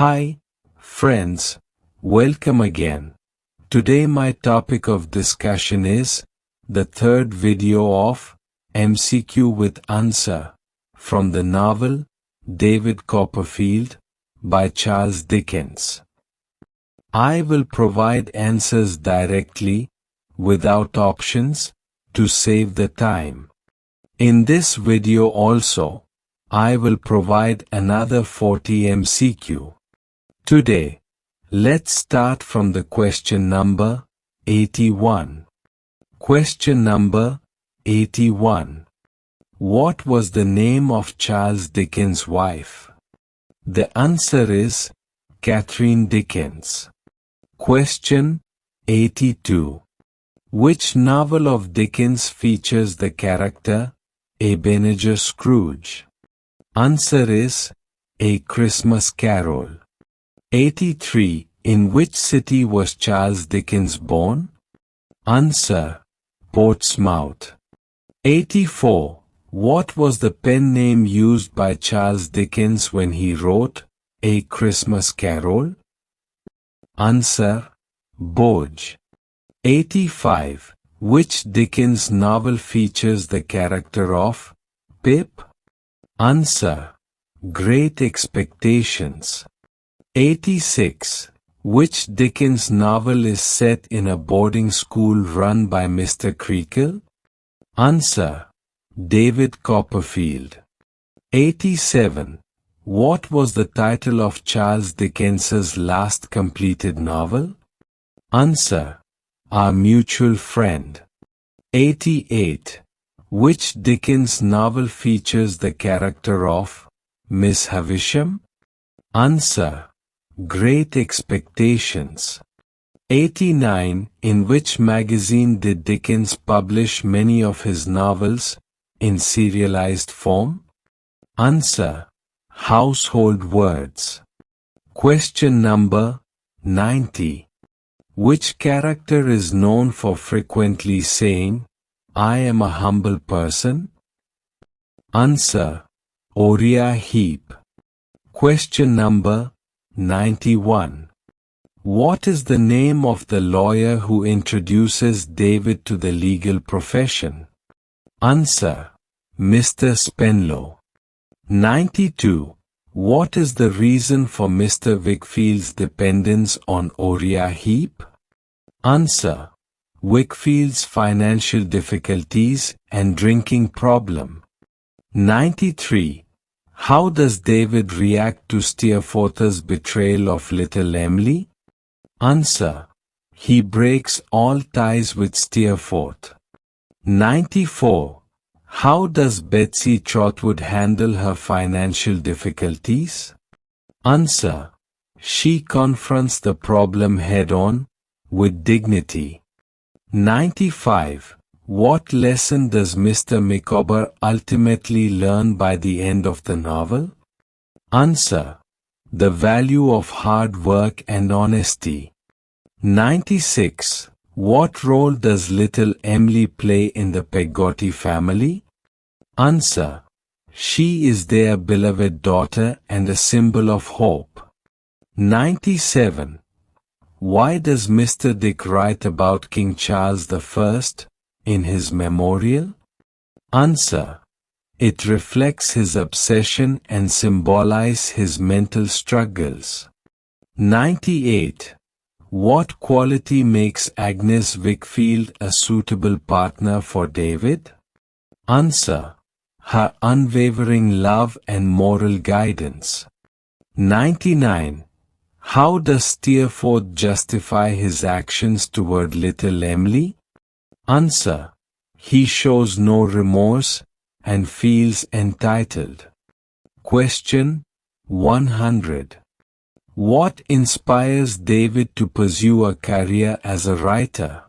Hi, friends, welcome again. Today my topic of discussion is the third video of MCQ with Answer from the novel David Copperfield by Charles Dickens. I will provide answers directly, without options, to save the time. In this video also, I will provide another 40 MCQ. Today, let's start from the question number 81. Question number 81. What was the name of Charles Dickens' wife? The answer is Catherine Dickens. Question 82. Which novel of Dickens features the character Ebenezer Scrooge? Answer is A Christmas Carol. 83. In which city was Charles Dickens born? Answer: Portsmouth. 84. What was the pen name used by Charles Dickens when he wrote A Christmas Carol? Answer: Boge. 85. Which Dickens novel features the character of Pip? Answer: Great Expectations. 86. Which Dickens novel is set in a boarding school run by Mr. Creakle? Answer: David Copperfield. 87. What was the title of Charles Dickens's last completed novel? Answer: Our Mutual Friend. 88. Which Dickens novel features the character of Miss Havisham? Answer: Great Expectations. 89. In which magazine did Dickens publish many of his novels in serialized form? Answer: Household Words. Question number 90. Which character is known for frequently saying, I am a humble person? Answer: Uriah Heep. Question number 91. What is the name of the lawyer who introduces David to the legal profession? Answer: Mr. Spenlow. 92. What is the reason for Mr. Wickfield's dependence on Uriah Heep? Answer: Wickfield's financial difficulties and drinking problem. 93. How does David react to Steerforth's betrayal of little Emily? Answer: He breaks all ties with Steerforth. 94. How does Betsy Trotwood handle her financial difficulties? Answer: She confronts the problem head-on, with dignity. 95. What lesson does Mr. Micawber ultimately learn by the end of the novel? Answer: The value of hard work and honesty. 96. What role does little Emily play in the Peggotty family? Answer: She is their beloved daughter and a symbol of hope. 97. Why does Mr. Dick write about King Charles I in his memorial? Answer: It reflects his obsession and symbolizes his mental struggles. 98. What quality makes Agnes Wickfield a suitable partner for David? Answer: Her unwavering love and moral guidance. 99. How does Steerforth justify his actions toward little Emily? Answer: He shows no remorse and feels entitled. Question 100. What inspires David to pursue a career as a writer?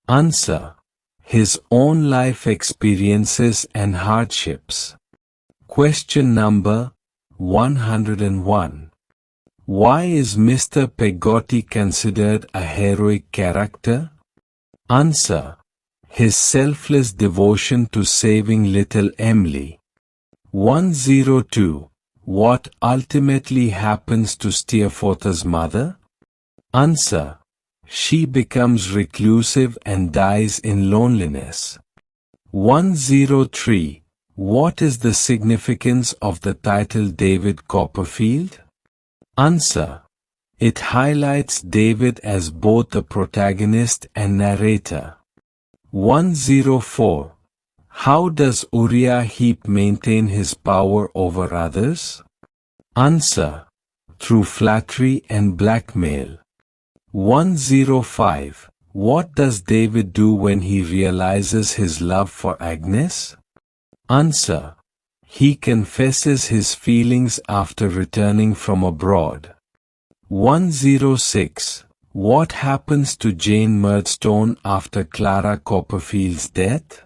Answer: His own life experiences and hardships. Question number 101. Why is Mr. Peggotty considered a heroic character? Answer: His selfless devotion to saving little Emily. 102. What ultimately happens to Steerforth's mother? Answer. She becomes reclusive and dies in loneliness. 103. What is the significance of the title David Copperfield? Answer. It highlights David as both the protagonist and narrator. 104. How does Uriah Heep maintain his power over others? Answer. Through flattery and blackmail. 105. What does David do when he realizes his love for Agnes? Answer. He confesses his feelings after returning from abroad. 106. What happens to Jane Murdstone after Clara Copperfield's death?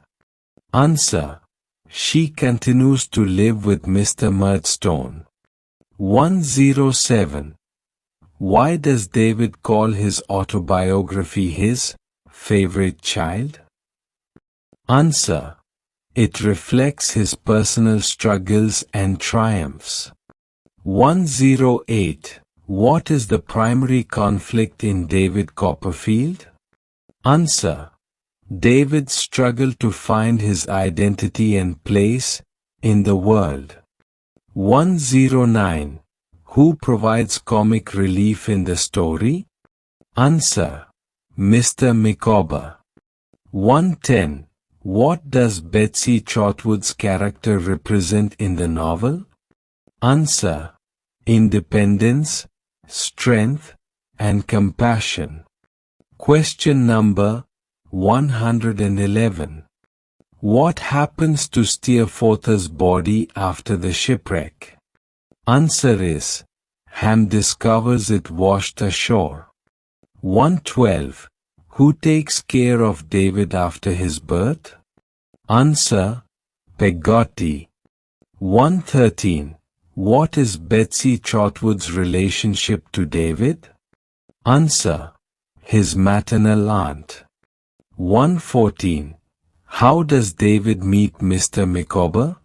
Answer. She continues to live with Mr. Murdstone. 107. Why does David call his autobiography his favorite child? Answer. It reflects his personal struggles and triumphs. 108. What is the primary conflict in David Copperfield? Answer. David's struggle to find his identity and place in the world. 109. Who provides comic relief in the story? Answer. Mr. Micawber. 110. What does Betsy Trotwood's character represent in the novel? Answer. Independence, strength, and compassion. Question number 111. What happens to Steerforth's body after the shipwreck? Answer is, Ham discovers it washed ashore. 112. Who takes care of David after his birth? Answer, Peggotty. 113. What is Betsy Trotwood's relationship to David? Answer, his maternal aunt. 114. How does David meet Mr. Micawber?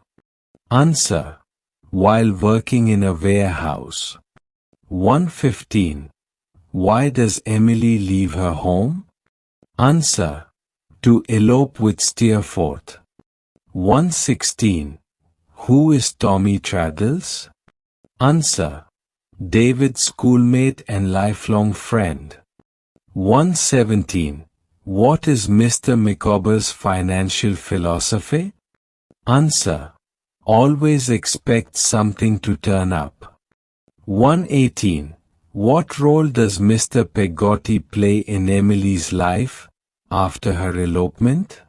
Answer, while working in a warehouse. 115. Why does Emily leave her home? Answer, to elope with Steerforth. 116. Who is Tommy Traddles? Answer, David's schoolmate and lifelong friend. 117. What is Mr. Micawber's financial philosophy? Answer, always expect something to turn up. 118. What role does Mr. Peggotty play in Emily's life after her elopement?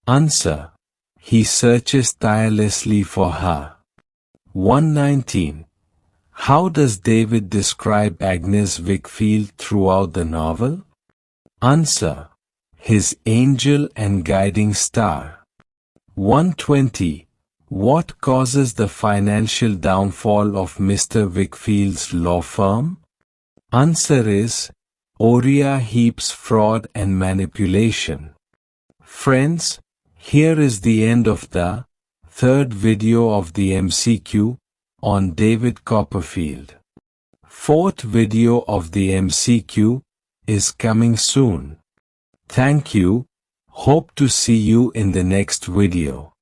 Answer, he searches tirelessly for her. 119. How does David describe Agnes Wickfield throughout the novel? Answer, his angel and guiding star. 120. What causes the financial downfall of Mr. Wickfield's law firm? Answer is, Uriah Heep's fraud and manipulation. Friends, here is the end of the third video of the MCQ on David Copperfield. Fourth video of the MCQ is coming soon. Thank you. Hope to see you in the next video.